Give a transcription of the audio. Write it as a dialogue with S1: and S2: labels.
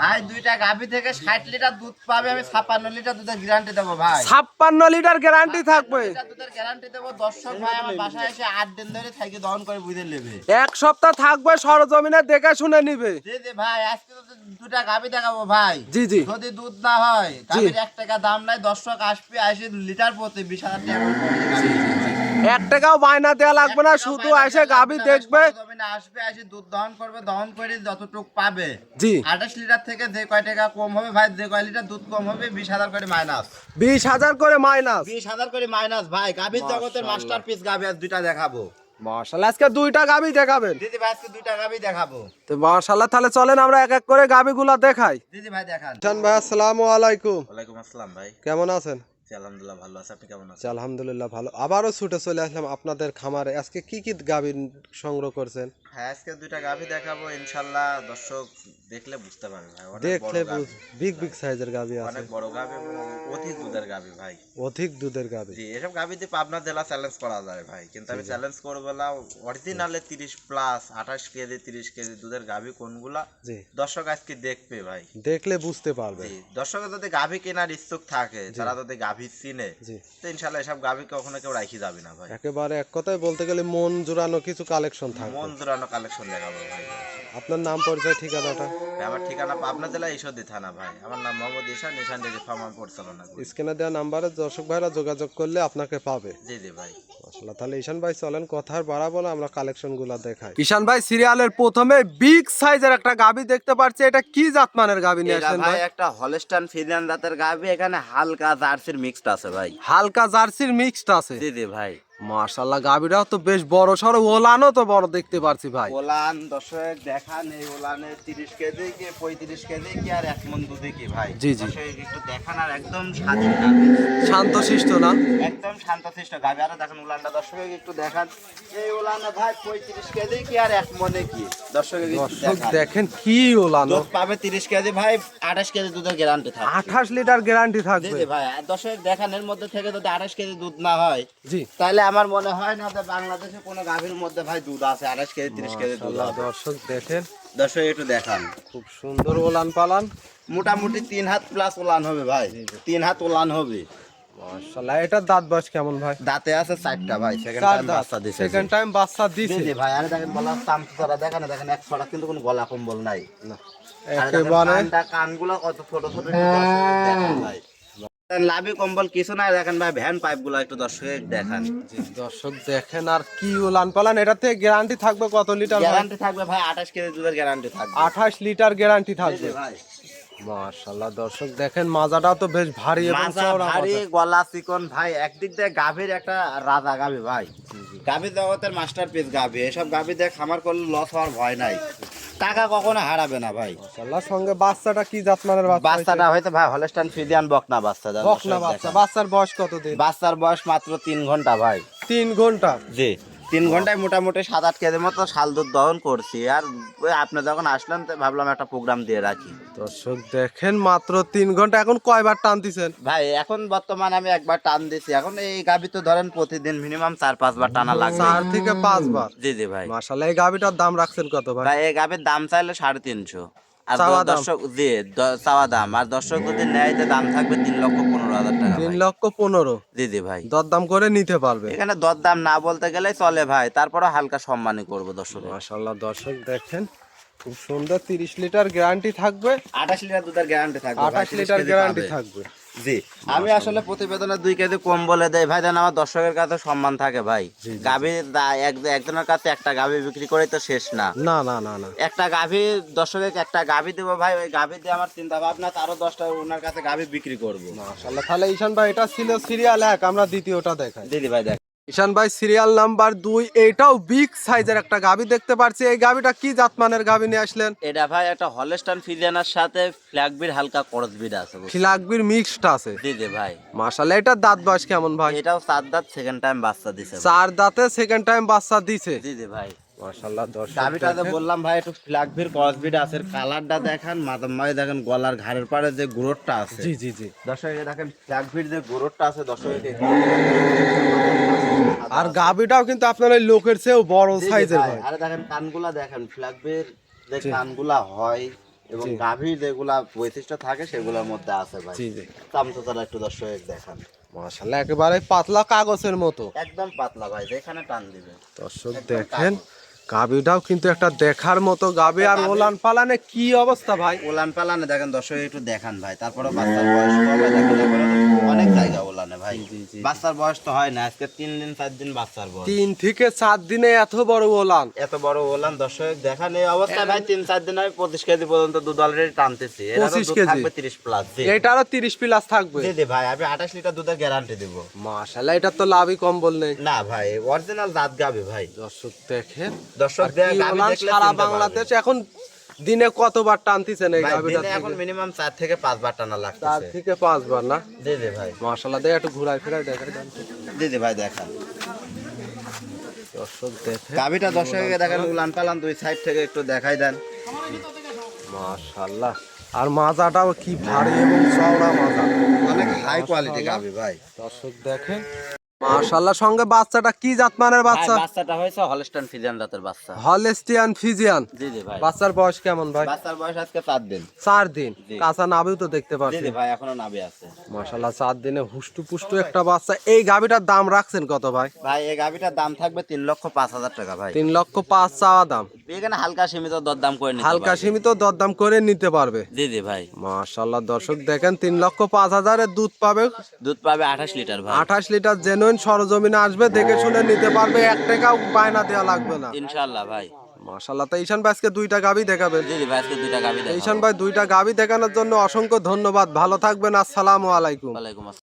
S1: ভাই দুইটা গাভী থেকে 60 লিটার দুধ পাবে, আমি 56 লিটার দুধের গ্যারান্টি দেবো ভাই।
S2: 56 লিটার গ্যারান্টি থাকবে,
S1: লিটার দুধের গ্যারান্টি দেবো। দর্শক ভাই আমার বাসায় এসে 8 দিন ধরে থাকি দহন করে বুঝে নেবে।
S2: এক সপ্তাহ থাকবে, সরজমিনে দেখে শুনে নিবে।
S1: জি জি ভাই, আজকে তো দুটা গাভী দেখাবো ভাই।
S2: জি জি,
S1: যদি দুধ না হয় গাভীর 1 টাকা দাম নাই। দর্শক আসবে, আসে লিটার প্রতি 20,000 টাকা করে পড়বে।
S2: 1 টাকাও বায়না দেওয়া লাগবে না, শুধু এসে গাভী দেখবে,
S1: আসবে, আসে দুধ দহন করবে, দহন করে যতটুক পাবে।
S2: জি
S1: 28 লিটার থেকে যে কয় টাকা কম হবে ভাই, যে কয় লিটার দুধ কম হবে 20,000 করে মাইনাস।
S2: 20,000 করে মাইনাস,
S1: 20,000 করে মাইনাস ভাই। গাভীর জগতের মাস্টারপিস গাভী আজ দুইটা দেখাবো।
S2: মাশাআল্লাহ। আজকে দুইটা গাভী দেখাবেন?
S1: দিদি ভাই আজকে দুইটা গাভী দেখাবো।
S2: তো মাশাআল্লাহ, তাহলে চলেন আমরা এক এক করে গাভীগুলা দেখাই।
S1: দিদি ভাই দেখান।
S2: জান ভাই, আসসালামু আলাইকুম।
S1: ওয়ালাইকুম আসসালাম ভাই।
S2: কেমন আছেন?
S1: আলহামদুলিল্লাহ ভালো আছি, আপনি কেমন আছেন?
S2: আলহামদুলিল্লাহ ভালো। আবারও ছুটে চলে আসলাম আপনাদের খামারে। আজকে কি কি গাভী সংগ্রহ করছেন?
S1: হ্যাঁ আজকে দুইটা গাভী দেখাবো, ইনশাআল্লাহ দর্শক দেখলে বুঝতে পারবে ভাই।
S2: দেখলে বিগ বিগ সাইজের গাভী আছে,
S1: অনেক বড় গাভী এবং অধিক দুধের গাভী ভাই।
S2: অধিক দুধের গাভী।
S1: জি, এসব গাভী দিয়ে পাবনা জেলা চ্যালেঞ্জ করা যায় ভাই, কিন্তু আমি চ্যালেঞ্জ করবো না। অরিজিনালে 30 প্লাস 28 কেজি 30 কেজি দুধের গাভী কোনগুলা
S2: জি,
S1: দর্শক আজকে দেখবে ভাই,
S2: দেখলে বুঝতে পারবে।
S1: জি দর্শকের যদি গাভী কেনার ইচ্ছুক থাকে, তারা যদি গাভী চিনে,
S2: জি,
S1: তো ইনশাআল্লাহ এসব গাভী কখনো কেউ রাখি যাবে না ভাই।
S2: একেবারে এক কথায় বলতে গেলে মন জোড়ানো কিছু কালেকশন থাকবে।
S1: মন জোড়ানো কালেকশন দেখাবো ভাই।
S2: আপনার নাম, পরিচয়, ঠিকানাটা?
S1: ভাই, আমার ঠিকানা পাবনা জেলা ঈশ্বরদী থানা ভাই। আমার নাম মোহাম্মদ ঈশান, নিশান ডেইরি ফার্ম আমি পরিচালনা করি।
S2: স্ক্রিনে দেওয়া নাম্বারে দর্শক ভাইরা যোগাযোগ করলে আপনাকে পাবে।
S1: জি জি ভাই।
S2: মাশাআল্লাহ। তাহলে ঈশান ভাই চলেন কথা আর বাড়াবো না, আমরা কালেকশনগুলো দেখাই। ঈশান ভাই, সিরিয়ালের প্রথমে বিগ সাইজের একটা গাভী দেখতে পাচ্ছি, এটা কি জাতমানের গাভী নিয়ে
S1: এটা
S2: আসেন
S1: ভাই
S2: ভাই?
S1: একটা হলস্টাইন ফ্রিজিয়ান জাতের গাভী, এখানে হালকা জার্সির মিক্সড আছে ভাই।
S2: হালকা জার্সির মিক্সড আছে।
S1: জি জি ভাই।
S2: মাশাআল্লাহ, গাভীটাও তো বেশ বড় সড়ো, ওলানও তো বড় দেখতে পাচ্ছি ভাই।
S1: ওলান দর্শক দেখান, এই ওলানে 30 কেজি কি 35 কেজি কি আর 1 মণ দুধে কি ভাই।
S2: জি জি,
S1: দর্শক একটু দেখান, আর একদম স্বাধীন গাভী,
S2: শান্তশিষ্ট না?
S1: একদম শান্তশিষ্ট গাভী। আর দেখেন ওলানটা দর্শক একটু দেখান, এই ওলানে ভাই 35 কেজি কি আর 1 মণে কি। দর্শক একটু
S2: দর্শক
S1: দেখান,
S2: দেখেন কি ওলানো।
S1: দুধ পাবে 30 কেজি ভাই, 28 কেজি দুধের গ্যারান্টি থাকবে।
S2: 28 লিটার গ্যারান্টি
S1: জি
S2: থাকবে।
S1: জি ভাই। আর দর্শক দেখান, এর মধ্যে থেকে যদি 28 কেজি দুধ না হয়,
S2: জি,
S1: তাহলে আমার মনে হয় না যে বাংলাদেশে কোনো গাভীর মধ্যে ভাই দুধ আছে 28 কেজি 30 কেজি দুধ
S2: মাশাআল্লাহ,
S1: হবে।
S2: দর্শক দেখেন
S1: দর্শক একটু দেখান,
S2: খুব সুন্দর ওলান পালান।
S1: মোটামুটি 3 হাত প্লাস ওলান হবে ভাই, 3 হাত ওলান হবে।
S2: মাশাআল্লাহ। এটার দাঁত বয়স কেমন ভাই?
S1: দাঁতে আছে 4টা ভাই, সেকেন্ড
S2: চার
S1: টাইম
S2: দাঁত,
S1: বাচ্চা দিছে।
S2: সেকেন্ড টাইম বাচ্চা
S1: জি
S2: দিছে।
S1: জি ভাই। আরে দেখেন গলা চামচা দেখেন, দেখেন এক ছড়া কিন্তু কোনো গলা কম্বল নাই।
S2: না,
S1: আরে দেখেন
S2: একেবারে
S1: কানটা, কানগুলো কত ছোট ছোট দেখেন ভাই। লাভি কম্বল কিছু নাই। দেখেন ভাই ভ্যান পাইপ গুলো একটু দর্শক দেখান।
S2: জি, দর্শক দেখেন আর কি ওলান পালান। এটাতে গ্যারান্টি থাকবে কত লিটার?
S1: গ্যারান্টি থাকবে ভাই 28 কেজি দুধের গ্যারান্টি থাকবে।
S2: 28 লিটার গ্যারান্টি
S1: জি
S2: থাকবে।
S1: জি ভাই।
S2: মাশাআল্লাহ, দর্শক দেখেন মাজাটাও তো বেশ ভারী এবং
S1: মাজা
S2: চওড়া
S1: ভারী,
S2: মাজা।
S1: গলা চিকন ভাই। একদিক দিয়ে গাভীর একটা রাজা গাভী ভাই, গাভীর জগতের মাস্টারপিস গাভী। এসব গাভী দিয়ে খামার করলে লস হওয়ার ভয় নাই, টাকা কখনো হারাবে না ভাই।
S2: মাশাআল্লাহ। সঙ্গে বাচ্চাটা কি জাতমানের বাচ্চা?
S1: বাচ্চাটা হয়তো ভাই হলস্টাইন ফ্রিজিয়ান বকনা বাচ্চা।
S2: বকনা বাচ্চা। বাচ্চার বয়স কত দিন?
S1: বাচ্চার বয়স মাত্র 3 ঘন্টা ভাই।
S2: 3 ঘন্টা?
S1: জি, 3 ঘন্টায় মোটামুটি 7-8 কেজির মতো শাল দুধ দহন করছি। আর ওই আপনি যখন আসলেন তো ভাবলাম একটা প্রোগ্রাম দিয়ে রাখি।
S2: দর্শক দেখেন মাত্র 3 ঘন্টা। এখন কয়বার টানতেছেন
S1: ভাই এখন বর্তমানে আমি একবার টান দিছি। এখন এই গাভী তো ধরেন প্রতিদিন মিনিমাম 4-5 বার টানা লাগবে।
S2: 4 থেকে 5 বার?
S1: জি জি ভাই।
S2: মাশাআল্লাহ। এই গাবিটার দাম রাখছেন কত ভাই?
S1: ভাই এই গাভীর দাম চাইলে 350। আর
S2: চাওয়া দাম?
S1: দর্শক জি চাওয়া দাম। আর দর্শক যদি নেয় তো দাম থাকবে 3,15,000 টাকা
S2: 3
S1: ভাই।
S2: লক্ষ 15?
S1: জি জি ভাই।
S2: দরদাম করে নিতে পারবে?
S1: এখানে দরদাম না বলতে গেলে চলে ভাই, তারপরে হালকা সম্মানই করবো দর্শক।
S2: মাশাআল্লাহ, দর্শক দেখেন খুব সুন্দর। 30 লিটার গ্যারান্টি থাকবে।
S1: 28 লিটার দুধের গ্যারান্টি থাকবে।
S2: 28 লিটার গ্যারান্টি থাকবে।
S1: জি, আমি আসলে প্রতিবেদনে 2 কেজি কম বলে দেই ভাই, যেন আমার দর্শকের কাছে সম্মান থাকে ভাই। গাভীর একজনের কাছে একটা গাভী বিক্রি করে তো শেষ না।
S2: না না না না,
S1: একটা গাভী দর্শকের একটা গাভী দেবো ভাই, ওই গাভী দিয়ে আমার চিন্তা ভাবনা আরো 10টা ওনার কাছে গাভী বিক্রি করবো।
S2: মাশাআল্লাহ। তাহলে ঈশান ভাই, এটা ছিল সিরিয়াল 1, আমরা দ্বিতীয়টা দেখাই।
S1: দিদি ভাই দেখ,
S2: ঈশান ভাই সিরিয়াল নাম্বার 2, এটাও বিগ সাইজের একটা গাভী দেখতে পাচ্ছি। এই গাভীটা কি জাতমানের গাভী নিয়ে আসলেন?
S1: এটা ভাই একটা হলস্টাইন ফ্রিজিয়ানের সাথে ফ্ল্যাগবির হালকা করস বিড আছে।
S2: ফ্ল্যাগবির মিক্সড আছে?
S1: দিদি ভাই।
S2: মাশাআল্লাহ। এটার দাঁত বয়স কেমন ভাই?
S1: এটাও 4 দাঁত, সেকেন্ড টাইম বাচ্চা দিছে।
S2: 4 দাঁতে সেকেন্ড টাইম বাচ্চা দিছে?
S1: দিদি ভাই।
S2: মাশাআল্লাহ। দর্শক
S1: গাভীটা যে বললাম ভাই একটু ফ্ল্যাগবির ক্রস বিড আছে। কালারটা দেখেন, মাথায় দেখেন গলার ঘাড়ের পাড়ে যে গ্রোথটা আছে।
S2: জি জি জি।
S1: দর্শক দেখেন ফ্ল্যাগবির যে গ্রোথটা আছে দর্শক।
S2: আর গাভীটাও কিন্তু আপনার ওই লোকের চেয়েও বড় সাইজের ভাই।
S1: আরে দেখেন কানগুলা দেখেন, ফ্ল্যাগবির যে কানগুলা হয় এবং
S2: জি।
S1: গাভীর যেগুলা বৈশিষ্ট্য থাকে সেগুলোর মধ্যে আছে ভাই।
S2: জি জি
S1: চামচোচারা একটু দর্শক দেখান,
S2: মাশাআল্লাহ একেবারে পাতলা কাগজের মতো।
S1: একদম পাতলা ভাই, যেখানে টান দিবে।
S2: দর্শক
S1: একদম
S2: দেখেন
S1: কাগজ।
S2: গাবিটাও কিন্তু একটা দেখার মতো গাবি। আর
S1: গাভী-
S2: ওলান পালানে কি অবস্থা ভাই?
S1: ওলান পালানে দেখেন দর্শক একটু দেখান ভাই, তারপরে বাচ্চার বয়স কম হয় দেখেন, এখনো অনেক জায়গা ওলানে ভাই।
S2: জি, জি, জি।
S1: বাচ্চার বয়স তো হয় না, আজকে 3 দিন 4 দিন বাচ্চার বয়স।
S2: 3 থেকে 4 দিনে এত বড় ওলান।
S1: এত বড় ওলান দর্শক দেখান, এই অবস্থায় ভাই 3-4 দিন হয় 25 কেজি পর্যন্ত দুধ অলরেডি টানতেছি। এর আরো
S2: 25
S1: দুধ
S2: কেজি?
S1: থাকবে 30 প্লাস। জি
S2: এটারও 30 প্লাস থাকবে।
S1: জি জি ভাই, আমি 28 লিটার দুধের গ্যারান্টি দেব।
S2: মাশাআল্লাহ এটা তো লাভই কম বললে।
S1: না ভাই, অরিজিনাল জাত গাবে ভাই।
S2: দর্শক দেখেন
S1: দর্শক
S2: আর কি
S1: গাভী
S2: ওলান
S1: দেখলে
S2: সারা
S1: চিনতে
S2: বাংলাদেশ
S1: পারবে।
S2: এখন দিনে কতবার টানতেছেন এই
S1: ভাই
S2: গাবিটা
S1: দিনে এখন
S2: থেকে?
S1: মিনিমাম 4 থেকে 5 বার টানা
S2: 4
S1: লাগতেছে।
S2: থেকে 5 বার না?
S1: জি জি ভাই,
S2: মাশাআল্লাহ দেখ একটু ঘুরাই ফিরাই দেখাই দেন।
S1: জি জি ভাই দেখান।
S2: দর্শক দেখেন
S1: গাভীটা দর্শককে দেখেন, উলান পালান দুই সাইড থেকে একটু দেখাই দেন।
S2: মাশাআল্লাহ। আর মাজাটাও কি ভারী এবং চওড়া মাজা।
S1: অনেক হাই কোয়ালিটি গাভী ভাই।
S2: দর্শক দেখেন মাশাআল্লাহ। সঙ্গে বাচ্চাটা কি জাতমানের
S1: ভাই
S2: বাচ্চা?
S1: বাচ্চাটা হয়েছে হলস্টাইন ফ্রিজিয়ান জাতের বাচ্চা।
S2: Holstein Friesian.
S1: জি জি ভাই,
S2: বাচ্চার বয়স কেমন ভাই?
S1: বাচ্চার বয়স আজকে 4 দিন।
S2: 4 দিন।
S1: জি।
S2: কাঁচা নাভিও তো দেখতে
S1: জি
S2: পাচ্ছি।
S1: জি ভাই, এখনো নাভি আছে।
S2: মাশাআল্লাহ 4 দিনে হুষ্টু পুষ্টু একটা বাচ্চা। এই গাভিটার দাম রাখছেন কত ভাই?
S1: ভাই এই গাভীটার দাম থাকবে 3,05,000 টাকা ভাই।
S2: 3,05,000 চাওয়া দাম।
S1: এখানে হালকা সীমিত দরদাম করে নিতে
S2: হালকা
S1: পারবে।
S2: সীমিত দরদাম করে নিতে পারবে।
S1: জি জি ভাই,
S2: মাশাআল্লাহ দর্শক দেখেন 3,05,000 এর দুধ পাবে।
S1: দুধ পাবে 28 লিটার ভাই।
S2: 28 লিটার জেনুইন সরজমিনে আসবে, দেখে শুনে নিতে পারবে, 1 টাকাও বায়না দেওয়া লাগবে না।
S1: ইনশাআল্লাহ ভাই।
S2: মাশাআল্লাহ। তো ঈশান ভাই আজকে 2টা গাভি দেখাবেন।
S1: জি জি ভাই, আজকে দুইটা গাভী দেখাবো।
S2: ঈশান ভাই 2টা গাভি দেখানোর জন্য অসংখ্য ধন্যবাদ। ভালো থাকবেন। আসসালামু আলাইকুম।
S1: ওয়ালাইকুম আসসালাম।